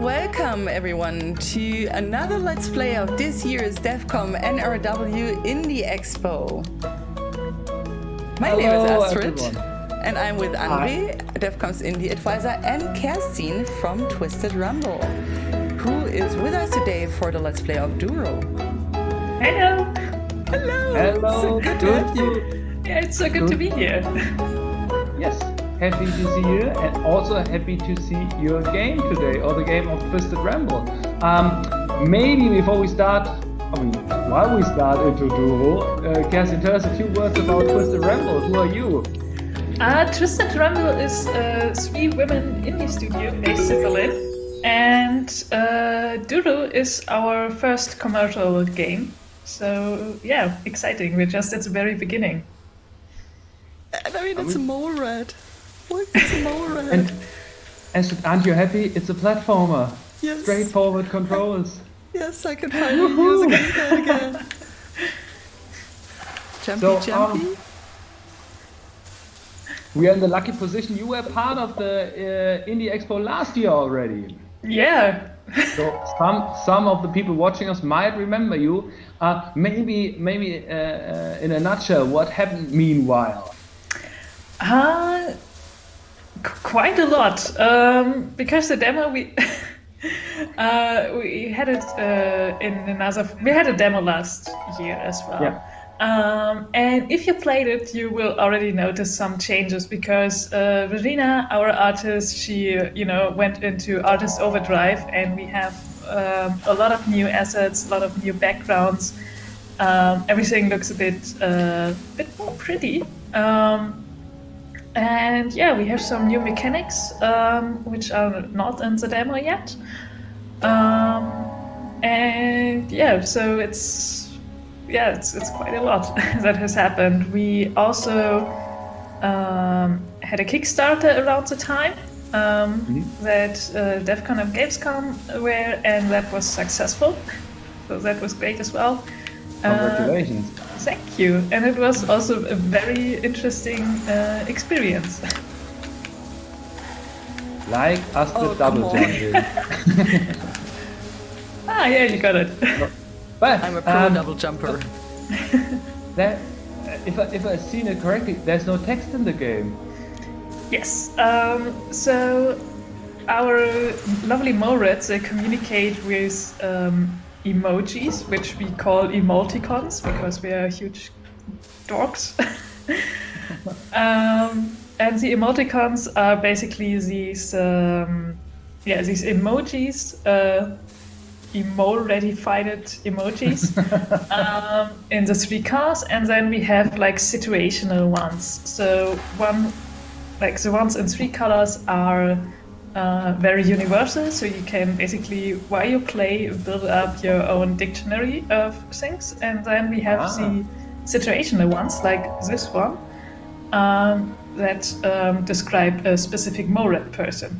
welcome everyone to another Let's Play of this year's devcom NRW Indie Expo. My name is Astrid, and I'm with André, devcom's indie advisor, and Kerstin from Twisted Ramble, who is with us today for the Let's Play of Duru. Hello! Hello! Hello! So good to have you. Yeah, it's so good to be here. Yes, happy to see you, and also happy to see your game today, or the game of Twisted Ramble. Maybe before we start, while we start into Duru, Kerstin, tell us a few words about Twisted Ramble. Who are you? Twisted Ramble is a 3-women indie studio based in Berlin, and Duru is our first commercial game. So yeah, exciting. We're just at the very beginning. And I mean, it's a mole rat. Look, it's a mole rat. And aren't you happy? It's a platformer. Yes. Straightforward controls. Yes, I can finally use a gamepad again. Jumpy. We are in the lucky position. You were part of the Indie Expo last year already. Yeah. So some of the people watching us might remember you. Maybe in a nutshell, what happened meanwhile? Quite a lot. Because the demo we had it we had a demo last year as well. Yeah. And if you played it, you will already notice some changes because Verena, our artist, she went into artist overdrive, and we have a lot of new assets, a lot of new backgrounds. Everything looks a bit more pretty. And yeah, we have some new mechanics which are not in the demo yet. And yeah, so it's quite a lot that has happened. We also had a Kickstarter around the time that devcom and gamescom were, and that was successful. So that was great as well. Congratulations. Thank you. And it was also a very interesting experience. Like us the double jumping. Yeah, you got it. But I'm a pro double jumper. If I've seen it correctly, there's no text in the game. Yes. So our lovely Morets, they communicate with emojis, which we call emoticons because we are huge dorks. And the emoticons are basically these emojis, emo-redified emojis in the 3 cars, and then we have like situational ones. So the ones in 3 colors are very universal, so you can basically, while you play, build up your own dictionary of things. And then we have the situational ones, like this one, that describe a specific Morat person.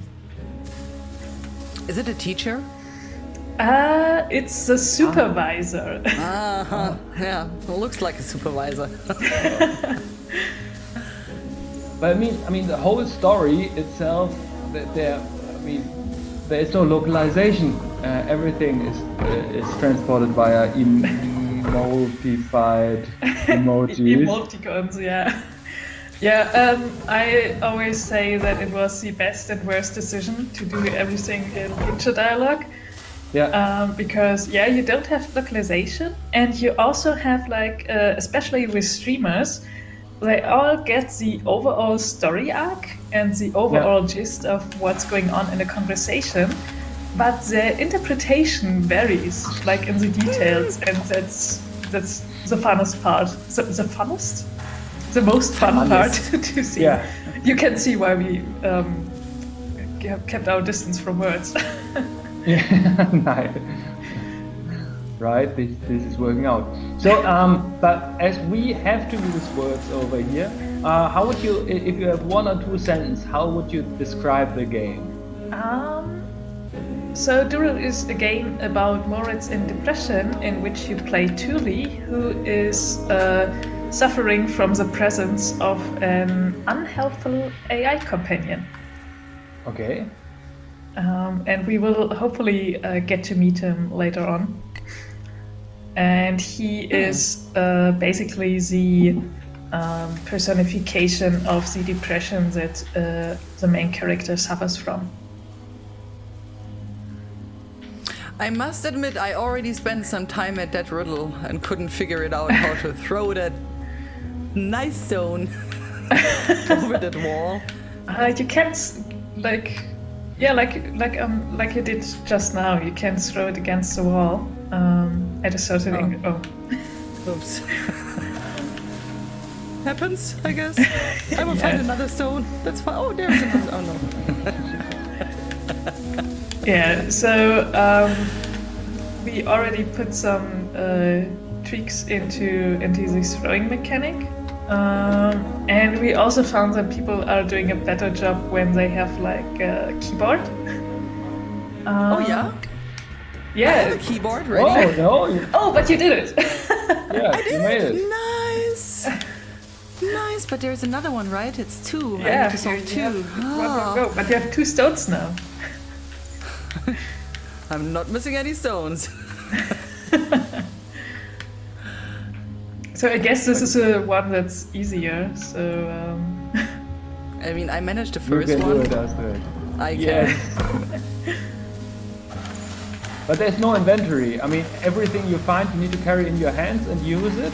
Is it a teacher? It's the supervisor. Yeah, well, looks like a supervisor. But I mean, the whole story itself, there is no localization. Everything is transported via emotified emojis. Emoticons, yeah. Yeah, I always say that it was the best and worst decision to do everything in picture dialogue. Yeah. Because you don't have localization, and you also have especially with streamers, they all get the overall story arc and the overall gist of what's going on in a conversation, but the interpretation varies, like in the details, and that's the funnest part. The most fun part to see. Yeah. You can see why we kept our distance from words. Yeah, nice. Right, this is working out. So, but as we have to use words over here, how would you, if you have 1 or 2 sentences, how would you describe the game? So Duru is a game about Moritz in depression, in which you play Tuli, who is suffering from the presence of an unhelpful AI companion. Okay. and we will hopefully get to meet him later on. And he is basically the personification of the depression that the main character suffers from. I must admit, I already spent some time at that riddle and couldn't figure it out how to throw that nice stone over that wall. You can't, like you did just now. You can't throw it against the wall at a certain angle. Oh. Oops. Happens, I guess. I will find another stone. That's fine. Oh, there's another. Oh no. Yeah. So we already put some tweaks into this throwing mechanic. And we also found that people are doing a better job when they have like a keyboard. Oh yeah? Yeah. I have a keyboard ready. Oh no! Oh, but you did it! Yeah, you made it. Nice! Nice, but there's another one, right? It's two. I Yeah, need to solve two. One go. But you have 2 stones now. I'm not missing any stones. So I guess this is a one that's easier. So I mean, I managed the You first can one. do it, Astrid. I can. Yes. But there's no inventory. I mean, everything you find, you need to carry in your hands and use it,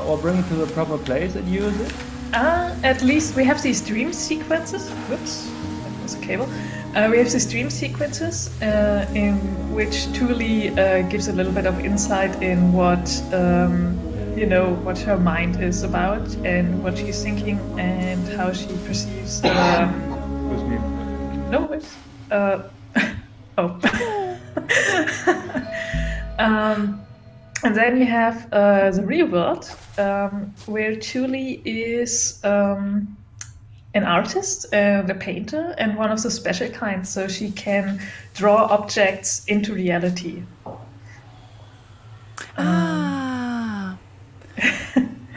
or bring it to the proper place and use it. at least we have these dream sequences. Whoops, that was a cable. We have these dream sequences in which Thule gives a little bit of insight in what what her mind is about and what she's thinking and how she perceives. With me. No worries. Oh. And then you have the real world, where Thule is an artist and a painter, and one of the special kinds, so she can draw objects into reality.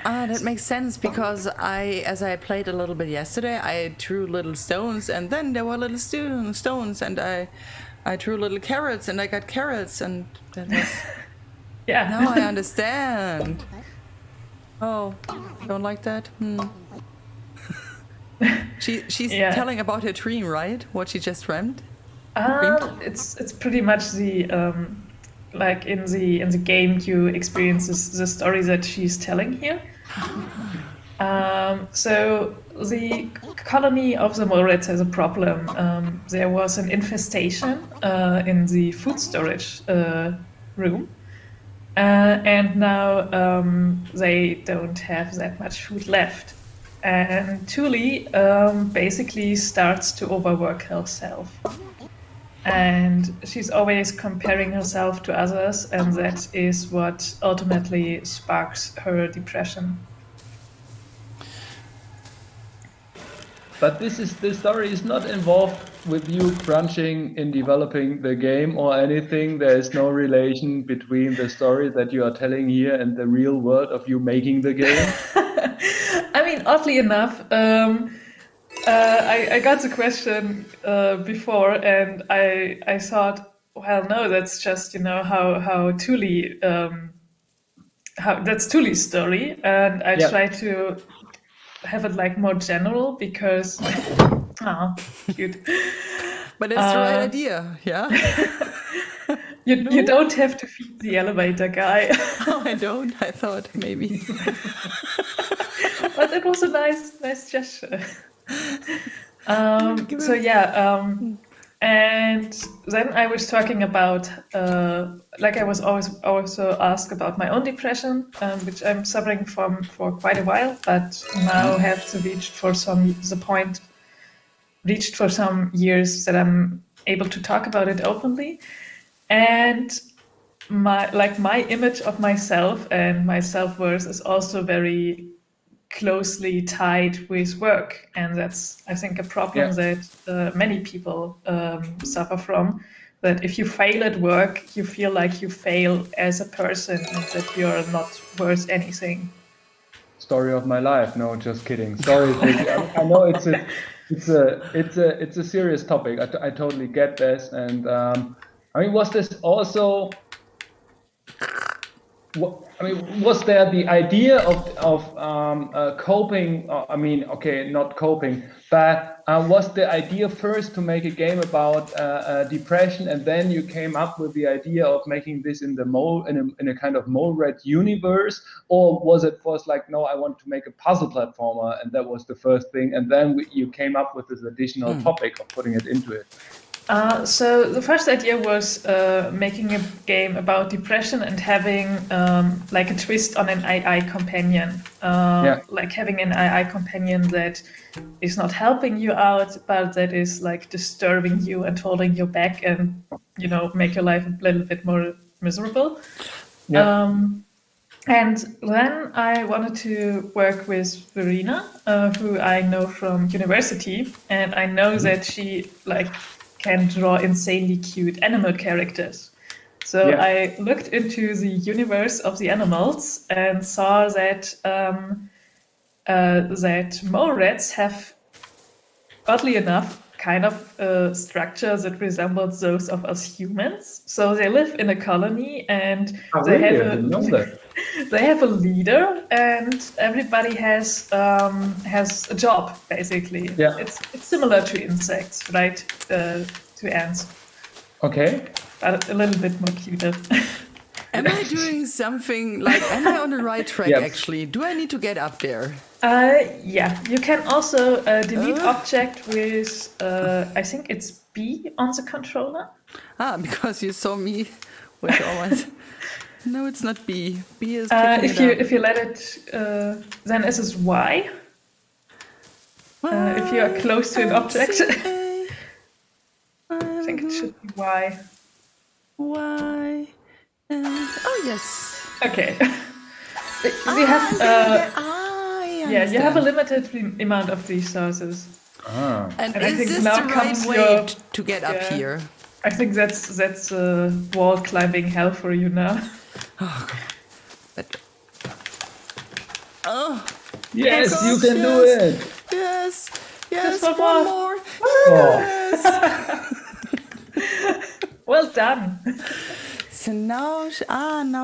That makes sense, because as I played a little bit yesterday, I drew little stones, and then there were little stones, and I drew little carrots, and I got carrots, and that was... Yeah. Now I understand. Oh, don't like that? She's telling about her dream, right? What she just dreamt? It's pretty much the like in the game you experience the story that she's telling here. So the colony of the Morets has a problem. There was an infestation in the food storage room. And now they don't have that much food left. And Thule basically starts to overwork herself. And she's always comparing herself to others, and that is what ultimately sparks her depression. But this story is not involved with you crunching in developing the game or anything. There is no relation between the story that you are telling here and the real world of you making the game. I mean, oddly enough, I got the question before, and I thought, well, no, that's just how Thule that's Thule's story, and I try to have it like more general because cute. But it's the right idea, yeah. You don't have to feed the elevator guy. Oh, I don't. I thought maybe. But it was a nice gesture. So yeah, and then I was talking about like I was always also asked about my own depression, which I'm suffering from for quite a while, but now have reached for some years that I'm able to talk about it openly. And my image of myself and my self-worth is also very closely tied with work, and that's, I think, a problem that many people suffer from. That if you fail at work, you feel like you fail as a person and that you're not worth anything. Story of my life. No, just kidding. Sorry. I know it's it's a serious topic. I totally get this, and I mean, was this also? I mean, was there the idea of coping? I mean, okay, not coping, but was the idea first to make a game about depression, and then you came up with the idea of making this in the in a kind of mole-rat universe, or was it first like, no, I want to make a puzzle platformer, and that was the first thing, and then you came up with this additional topic of putting it into it? So the first idea was making a game about depression and having like a twist on an AI companion, like having an AI companion that is not helping you out, but that is like disturbing you and holding you back, and make your life a little bit more miserable. And then I wanted to work with Verena, who I know from university, and I know that she can draw insanely cute animal characters. So I looked into the universe of the animals and saw that that mole rats have, oddly enough, kind of structure that resembles those of us humans. So they live in a colony, and they have a leader, and everybody has a job, basically. It's similar to insects, right? To ants. Okay. But a little bit more cuter. Am I doing something am I on the right track actually? Do I need to get up there? Yeah, you can also delete object with, I think it's B on the controller. Because you saw me with always. No, it's not B. B is if you let it, then it is Y. If you are close to an object. I think it should be Y. Y. Oh yes. Okay. We have. You have a limited amount of these sources. And is this the right way to get up here? I think that's wall climbing hell for you now. Oh God. Yes, you can do it. Yes. Just one more. Yes. Well done. So now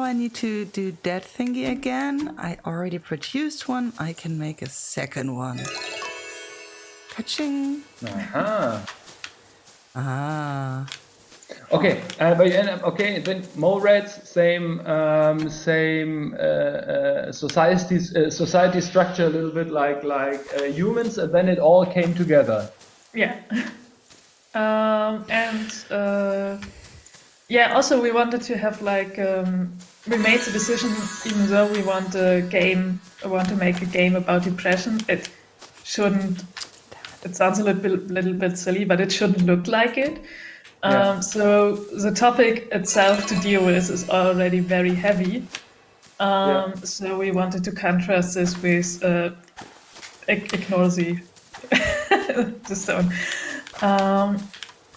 I need to do that thingy again. I already produced one. I can make a second one. Ka-ching. Okay, then mole rats, same society structure, a little bit like humans, and then it all came together. Yeah. Also we wanted to have we made the decision, even though we want to make a game about depression, it sounds a little bit silly, but it shouldn't look like it. So the topic itself to deal with is already very heavy. So we wanted to contrast this with ignore the stone.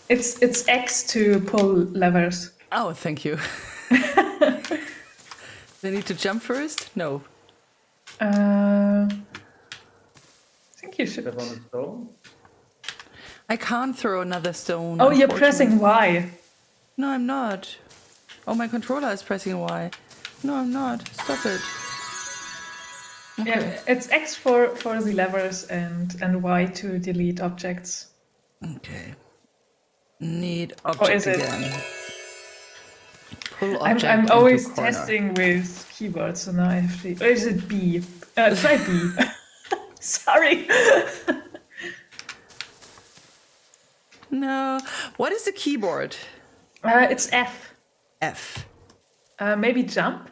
It's X to pull levers. Oh, thank you. They need to jump first? No. I think you should. Step on a stone. I can't throw another stone. Oh, you're pressing Y. No, I'm not. Oh, my controller is pressing Y. No, I'm not. Stop it. Okay. Yeah, it's X for the levers and Y to delete objects. Okay. Need object again. Pull object I'm always into corner. testing with keyboards, so now I have to. Or is it B? Try B. Sorry. No. What is the keyboard? It's F. F. Maybe jump.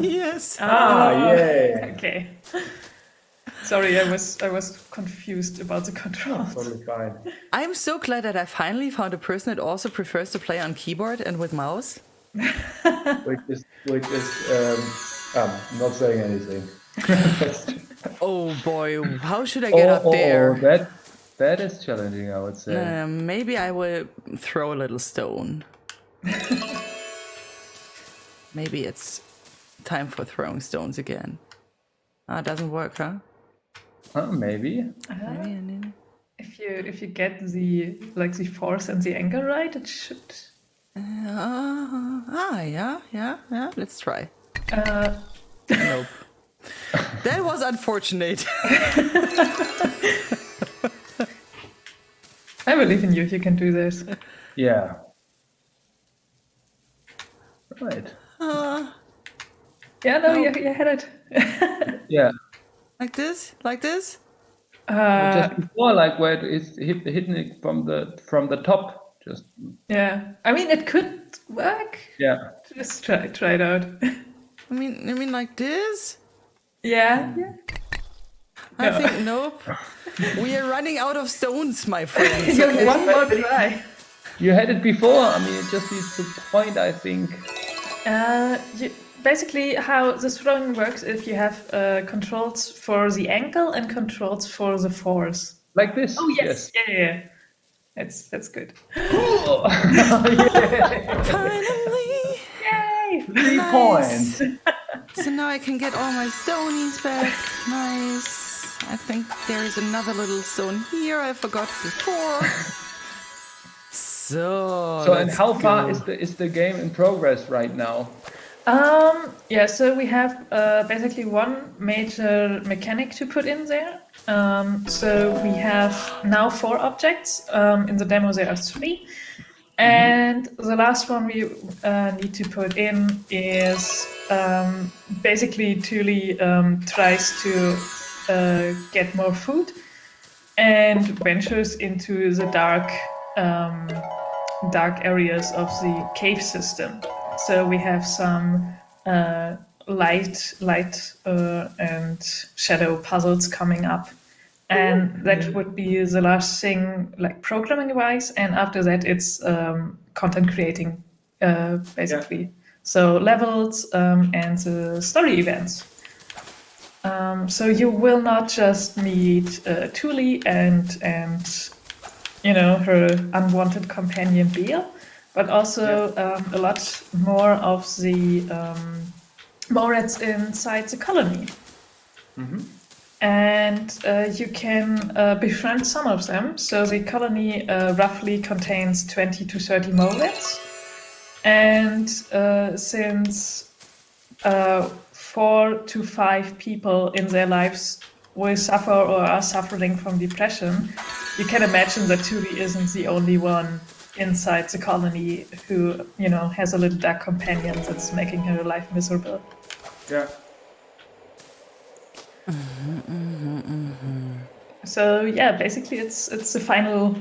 Yes. Yay. Okay. Sorry, I was confused about the controls. Totally fine. I'm so glad that I finally found a person that also prefers to play on keyboard and with mouse. which is not saying anything. Oh boy, how should I get up there? That is challenging, I would say. Maybe I will throw a little stone. Maybe it's time for throwing stones again. Ah, it doesn't work, huh? Maybe. Maybe. If you get the force and the angle right, it should. Yeah. Let's try. Uh, Nope. That was unfortunate. I believe in you. You can do this. Yeah. Right. Yeah, no, Nope. you had it. Yeah. Like this? Like this? Just before, like where it's hitting it from the top. Just. Yeah, I mean it could work. Yeah. Just try it out. I mean like this? Yeah. I think nope. We are running out of stones, my friends. You have one more try. You had it before. I mean, it just needs to point, I think. Basically, how the throwing works, if you have controls for the angle and controls for the force. Like this. Oh yes. Yeah. That's good. Finally! Yay! 3 points. So now I can get all my stonies back. Nice. I think there is another little stone here I forgot before. So And how far is the game in progress right now? So we have basically one major mechanic to put in there. So we have now 4 objects. In the demo there are 3. And the last one we need to put in is basically Thule tries to get more food and ventures into the dark areas of the cave system. So we have some light and shadow puzzles coming up. And that would be the last thing, like programming wise. And after that, it's content creating, basically. Yeah. So levels and the story events. So you will not just meet Thule and her unwanted companion Beale, but also a lot more of the Morets inside the colony. Mm-hmm. And you can befriend some of them. So the colony roughly contains 20 to 30 Morets. And since 4 to 5 people in their lives will suffer or are suffering from depression, you can imagine that Thule isn't the only one inside the colony who, has a little dark companion that's making her life miserable. Yeah. So yeah, basically it's the final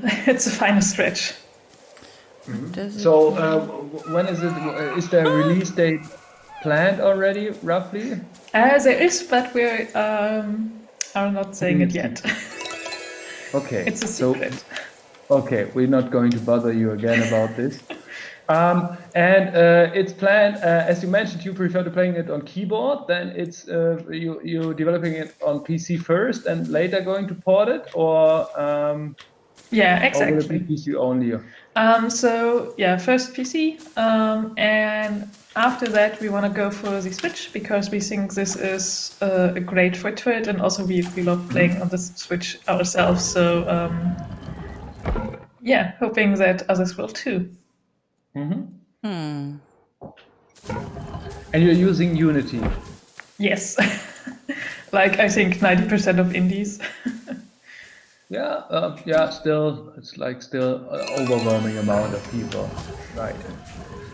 stretch. Mm-hmm. So when is it? Is there a release date planned already, roughly? There is, but we are not saying it yet. Okay. It's a secret. Okay, we're not going to bother you again about this. And it's planned, as you mentioned, you prefer to playing it on keyboard. Then it's you developing it on PC first and later going to port it, or yeah, exactly. Or will it be PC only? So yeah, first PC, and after that we want to go for the Switch because we think this is a great fit for it, and also we love playing on the Switch ourselves. So yeah, hoping that others will too. Mm-hmm. And you're using Unity? Yes. Like I think 90% of indies. Yeah, still, it's like still an overwhelming amount of people, right?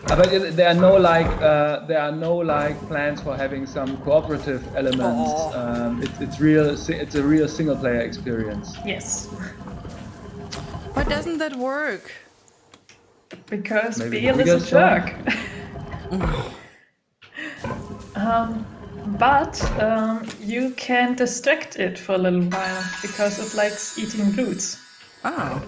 But there are no plans for having some cooperative elements. It's a real single player experience. Yes. Why doesn't that work? Because Beale is a jerk. But you can distract it for a little while because it likes eating roots. Ah.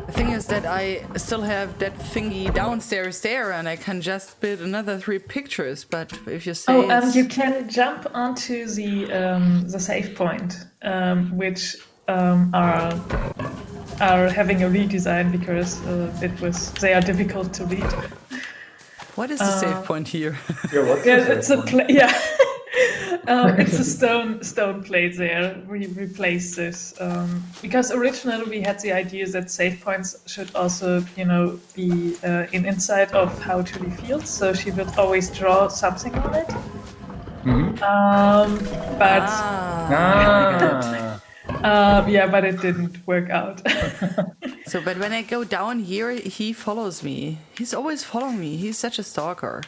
The thing is that I still have that thingy downstairs there, and I can just build another 3 pictures. But if you say you can jump onto the save point, which are having a redesign because they are difficult to read. What is the save point here? Yeah, It's a stone plate there. We replaced this because originally we had the idea that save points should also, be inside of how to be fields. So she would always draw something on it. But but it didn't work out. So, but when I go down here, he follows me. He's always following me. He's such a stalker.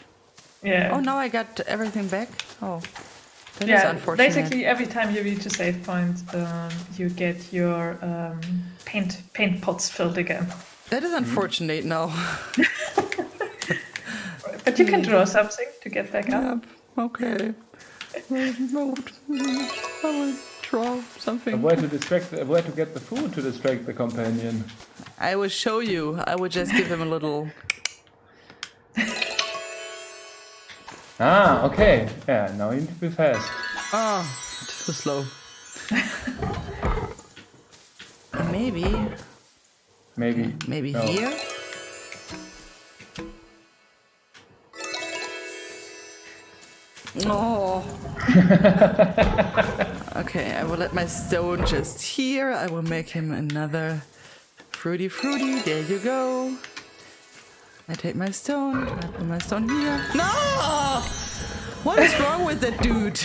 Yeah. Oh, now I got everything back. Oh, that is unfortunate. Basically every time you reach a save point, you get your paint pots filled again. That is unfortunate now. But you can draw something to get back up. Yep. Okay. I will draw something. Where to get the food to distract the companion? I will show you. I would just give him a little. Okay. Yeah, now you need to be fast. Oh, too slow. Maybe no. here. Oh. Okay, I will let my stone just here. I will make him another fruity. There you go. I take my stone. I put my stone here. No! What is wrong with that dude?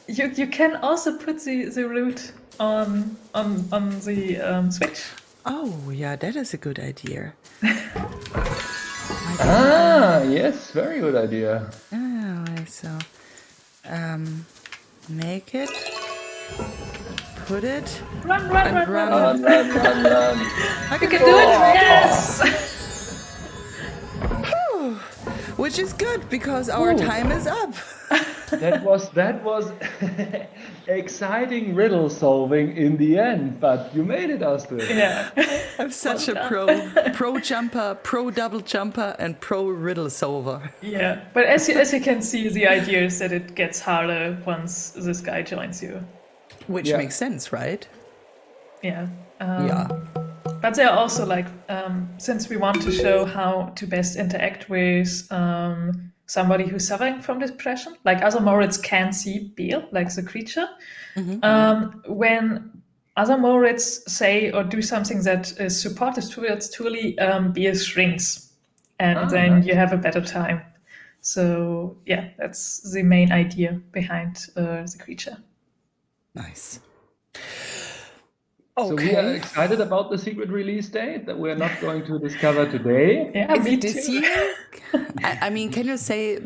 You can also put the root on the switch. Oh yeah, that is a good idea. Yes, very good idea. So, make it, put it, Run. Run. I can do it. Yes. Which is good because our time is up. That was exciting riddle solving in the end, but you made it, Astrid. Yeah. I'm such a pro jumper, pro double jumper, and pro riddle solver. Yeah, but as you can see, the idea is that it gets harder once this guy joins you. Which makes sense, right? Yeah. Yeah. But there are also since we want to show how to best interact with somebody who's suffering from depression, like other Moritz can see Biel, like the creature. When other Moritz say or do something that is supportive towards Tuli, Biel shrinks, and then you have a better time. So yeah, that's the main idea behind the creature. Nice. So we are excited about the secret release date that we're not going to discover today. Yeah, is it this year? I mean, can you say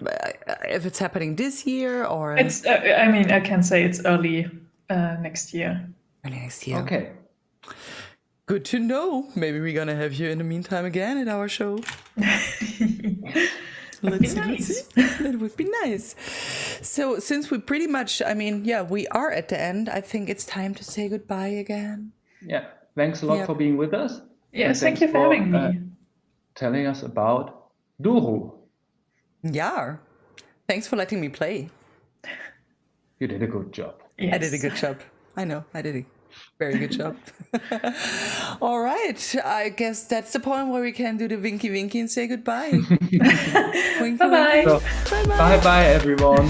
if it's happening this year or? It's. I can say it's early next year. Early next year. Okay. Good to know. Maybe we're gonna have you in the meantime again at our show. Let's see. That would be nice. So since we pretty much, we are at the end, I think it's time to say goodbye again. Yeah. Thanks a lot for being with us. Yes, thank you for having me. Telling us about Duru. Yeah. Thanks for letting me play. You did a good job. Yes. I did a good job. I know. I did a very good job. All right. I guess that's the point where we can do the winky and say goodbye. Bye-bye. So, bye-bye, everyone.